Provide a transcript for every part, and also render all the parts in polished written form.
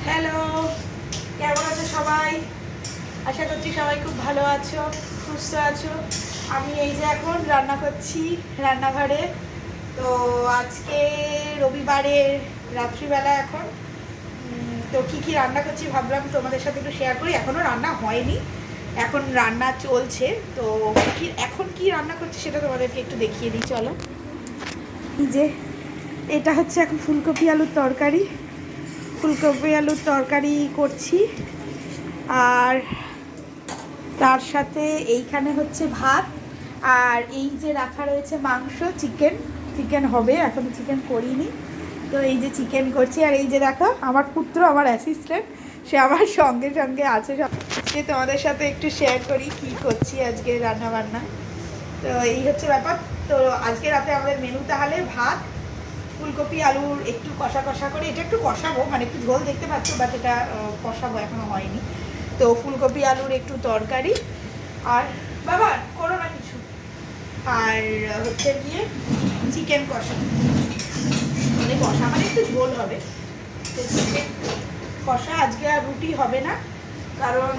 Hello, কেমন আছো সবাই? আশা করছি সবাই খুব ভালো আছো, সুস্থ আছো। আমি এই যে এখন রান্না করছি রান্নাঘরে। তো আজকে রবিবারের রাত্রিবেলা এখন। তো কী কী রান্না করছি ভাবলাম তোমাদের সাথে একটু শেয়ার করি। এখনও রান্না হয়নি, এখন রান্না চলছে। তো এখন কি রান্না করছি সেটা তোমাদেরকে একটু দেখিয়ে দিই, চলো। এই যে এটা হচ্ছে এখন ফুলকপি আলুর তরকারি। ফুলকপি আলুর তরকারি করছি, আর তার সাথে এইখানে হচ্ছে ভাত, আর এই যে রাখা রয়েছে মাংস, চিকেন হবে, এখনও চিকেন করিনি। তো এই যে চিকেন করছি, আর এই যে দেখো আমার পুত্র, আমার অ্যাসিস্ট্যান্ট, সে আমার সঙ্গে সঙ্গে আছে। সে তোমাদের সাথে একটু শেয়ার করি কী করছি আজকে রান্না বান্না। তো এই হচ্ছে ব্যাপার। তো আজকে রাতে আমাদের মেনু তাহলে ভাত, ফুলকপি আলুর একটু কষা কষা করে, এটা একটু কষাবো, মানে একটু ঝোল দেখতে পাচ্ছ, বাট এটা কষাবো, এখনো হয়নি। তো ফুলকপি আলুর একটু তরকারি, আর বাবা করো না কিছু, আর হচ্ছে গিয়ে চিকেন কষা, মানে কষা মানে একটু ঝোল হবে। তো চিকেন কষা। আজকে আর রুটি হবে না, কারণ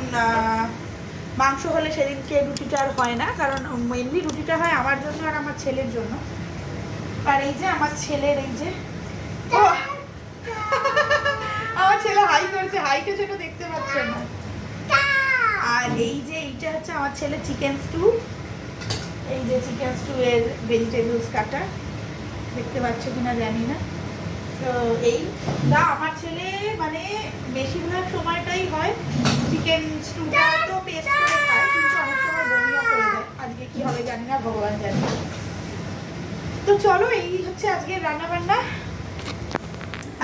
মাংস হলে সেদিনকে রুটিটা আর হয় না, কারণ মেনলি রুটিটা হয় আমার জন্য আর আমার ছেলের জন্য। আর এই যে আমার ছেলের, এই যে ও আমার ছেলে হাই করছে, হাইটা যেন দেখতে পাচ্ছে না। আর এই যে এইটা হচ্ছে আমার ছেলে চিকেন স্টু, এই যে চিকেন স্টু এর ভেজিটেবলস কাটা, দেখতে পাচ্ছ কিনা জানি না। তো এই দা আমার ছেলে মানে বেশিরভাগ সময়টাই হয় চিকেন স্টুটা তো পেস্ট করে খায়, কিন্তু অনেক সময় বমিও করে দেয়। আজকে কি হবে জানি না, ভগবান জানে। তো চলো, এই হচ্ছে আজকের রান্না বান্না।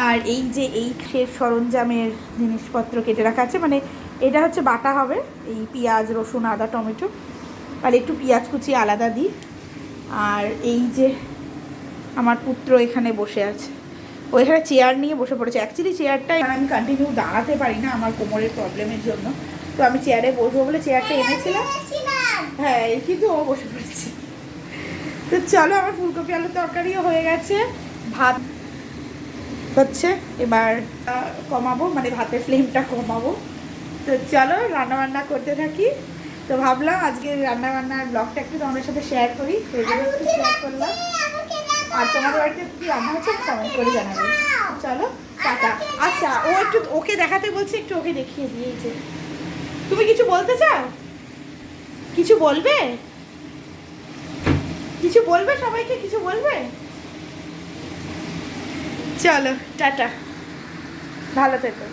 আর এই যে এই শেষ সরঞ্জামের জিনিসপত্র কেটে রাখা আছে, মানে এটা হচ্ছে বাটা হবে, এই পেঁয়াজ রসুন আদা টমেটো, আর একটু পেঁয়াজ কুচি আলাদা দিই। আর এই যে আমার পুত্র এখানে বসে আছে, ও এখানে চেয়ার নিয়ে বসে পড়েছে। অ্যাকচুয়ালি চেয়ারটা আমি কন্টিনিউ দাঁড়াতে পারি না আমার কোমরের প্রবলেমের জন্য, তো আমি চেয়ারে বসবো বলে চেয়ারটা এনেছিলাম। হ্যাঁ, কিন্তু ও বসে পড়েছে। তো চলো, আমার ফুলকপি আলুর তরকারিও হয়ে গেছে, ভাত হচ্ছে, এবার কমাবো, মানে ভাতের ফ্লেমটা কমাবো। তো চলো রান্নাবান্না করতে থাকি। তো ভাবলাম আজকে রান্নাবান্নার ব্লগটা একটু তোমাদের সাথে শেয়ার করি, একটু শেয়ার করলাম। আর তোমাদের বাড়িতে কি রান্না হচ্ছে কমেন্ট করে জানাবে। চলো টাটা। আচ্ছা, ও একটু ওকে দেখাতে বলছে, একটু ওকে দেখিয়ে দিয়েছে। তুমি কিছু বলতে চাও? কিছু বলবে? কিছু বলবে? সবাইকে কিছু বলবে? চলো টাটা, ভালো থেকো।